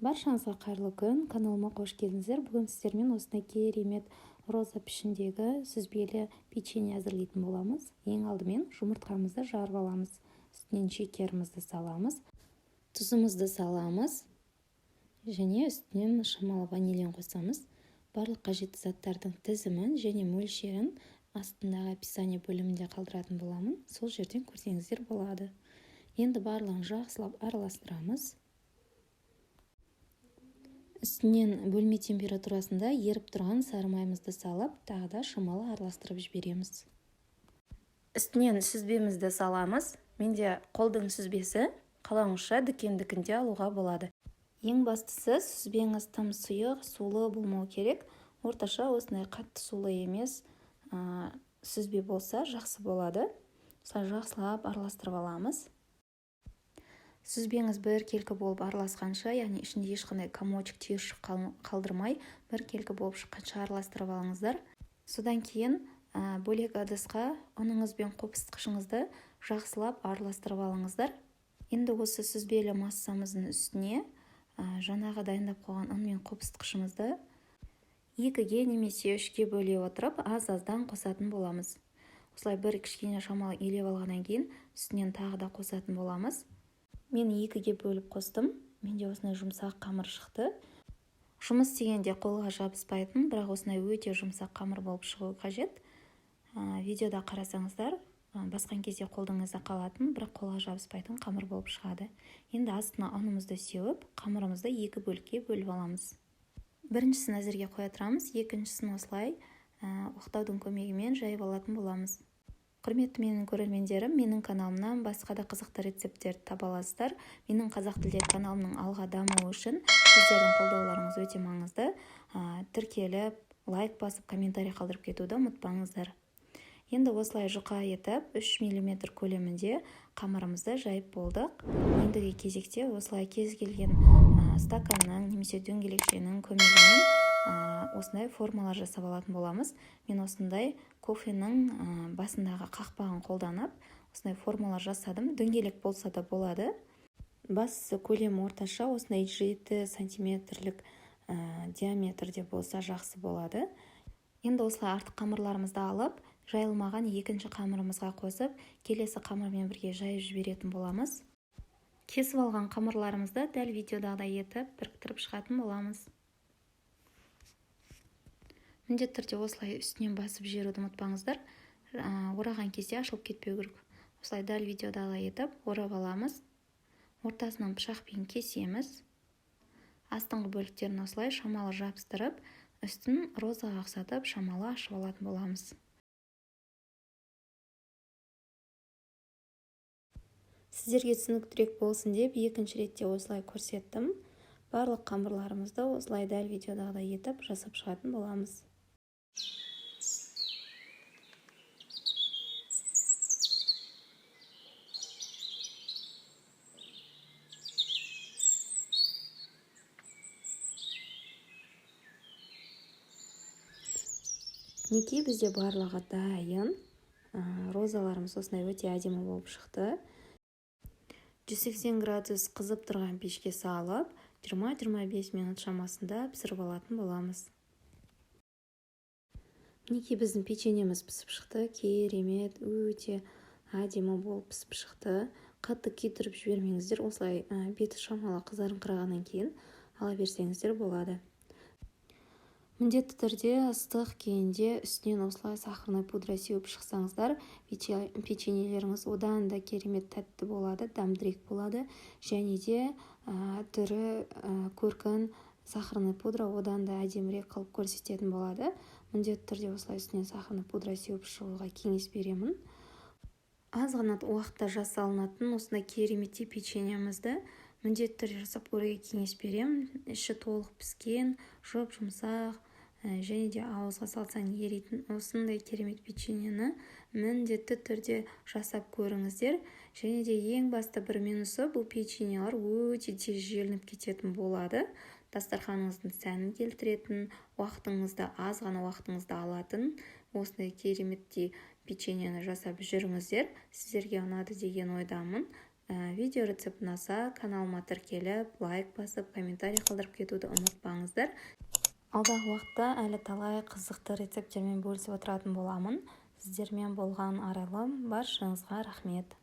Баршаңызға қайырлы күн, каналыма қош келдіңіздер. Бүгін сіздермен осындай керемет роза пішіндегі сүзбелі печенье әзірлейтін боламыз. Ең алдымен жұмыртқамызды жарып аламыз. Үстінен шекерімізді саламыз, тұзымызды саламыз және үстінен шамалы ванилин қосамыз. Барлық қажетті заттардың тізімін және мөлшерін астындағы описание бөлімінде қалдыратын боламын. Сол жерден көрсеңіздер болады. Енді барлығын жақсылап араластырамыз. Үстінен бөлме температурасында еріп тұрған сары майымызды салып, тағы да шамалы араластырып жібереміз. Үстінен сүзбемізді саламыз. Менде қолдың сүзбесі, қалауыңызша дүкендікінде алуға болады. Ең бастысы сүзбеңіз тым сұйық, сулы болмау керек. Орташа осындай қатты сулы емес сүзбе болса жақсы болады. Жақсылап араластырып аламыз. Сүзбеңіз біркелкі болып араласқанша, яғни ішінде ешқандай комочек, түйіршік қалдырмай, біркелкі болып шыққанша араластырып алыңыздар. Содан кейін бөлек ыдысқа ұныңыз бен қопсытқышыңызды жақсылап араластырып алыңыздар. Енді осы сүзбелі массамыздың үстіне жаңағы дайындап қойған ұн мен қопсытқышымызды 2-ге немесе 3-ге бөле отырып, аз-аздан қосатын боламыз. Осылай бір кішкене шамалы елеп алғаннан кейін үстінен тағы да қосатын боламыз. Мен 2-ге бөліп қостым. Менде осындай жұмсақ қамыр шықты. Жұмыс дегенде қолға жабыспайтын, бірақ осындай өте жұмсақ қамыр болып шығуы қажет. Видеода қарасаңыздар, басқан кезде қолдыңызда қалатын, бірақ қолға жабыспайтын қамыр болып шығады. Енді астына ұнымызды сеуіп, қамырымызды 2 бөлікке бөліп аламыз. Біріншісін әзірге қоя тұрамыз, екіншісін осылай оқтаудың көмегімен жайып алатын боламыз. Құрметті менің көрермендерім, менің каналымнан басқа да қызықты рецепттерді таба аласыздар. Менің қазақ тілдегі каналымның алға дамуы үшін сіздердің қолдауларыңыз өте маңызды. Тіркеліп, лайк басып, комментарий қалдырып кетуді ұмытпаңыздар. Енді осылай жұқа етіп 3 мм көлемінде қамырымызды жайып болдық. Ендігі кезекте осылай кез келген стаканның немесе дөңгелекшенің көмегімен осындай формалар жасап алатын боламыз. Мен осындай кофенің басындағы қақпағын қолданып, осындай формалар жасадым. Дөңгелек болса да болады. Бастысы көлемі орташа, осындай 7 сантиметрлік диаметрде болса жақсы болады. Енді осылай артық қамырларымызды алып, жайылмаған екінші қамырымызға қосып, келесі қамырмен бірге жайып жіберетін боламыз. Кесіп алған қамырларымызды дәл видеодағыдай етіп біріктіріп шығатын боламыз. Міндетті түрде осылай үстінен басып жіберуді ұмытпаңыздар. Ораған кезде ашылып кетпеу керек. Осылай дәл видеодағыдай етіп орап аламыз. Ортасынан пышақпен кесеміз. Астыңғы бөліктерін осылай шамалы жабыстырып, үстін розаға ұқсатып шамалы ашып алатын боламыз. Сіздерге түсініктірек болсын деп екінші ретте осылай көрсеттім. Барлық қамырларымызды осылай дәл видеодағыдай етіп жасап шығатын боламыз. Мінекей бізде барлығы дайын. Розаларымыз осындай өте әдемі болып шықты. 180 градус қызып тұрған пешке салып, 20-25 минут шамасында пісіріп алатын боламыз. Мінекей біздің печеньеміз пісіп шықты. Керемет, өте әдемі болып пісіп шықты. Қатты күйдіріп жібермеңіздер. Осылай беті шамалы қызарыңқырағаннан кейін ала берсеңіздер болады. Міндетті түрде ыстық күйінде үстінен осылай сахарный пудра сеуіп шықсаңыздар, печеньелеріңіз одан да керемет тәтті болады, дәмдірек болады. Және де түрі көркін сахарный пудра одан да әдемірек қылып көрсететін болады. Міндетті түрде осылай үстінен сахарный пудра сеуіп шығуға кеңес беремін. Аз ғана уақытта жасалынатын осындай кереметтей печеньемізді міндетті түрде жасап көруге кеңес беремін. Іші толық піскен, жұмсақ және де ауызға салсаң еритін осындай керемет печеньені міндетті түрде жасап көріңіздер. Және де ең басты бір минусы, бұл печеньелер өте тез желініп кететін болады. Дастарханыңыздың сәнін келтіретін, аз ғана уақытыңызды алатын осындай кереметтей печеньені жасап жүріңіздер. Сіздерге ұнады деген ойдамын. Видео рецепт ұнаса, каналыма тіркеліп, лайк басып, комментарий қалдырып кетуді ұмытпаңыздар. Алдағы уақытта әлі талай қызықты рецепттермен бөлісіп отыратын боламын. Сіздермен болған арайлым, баршаңызға рахмет.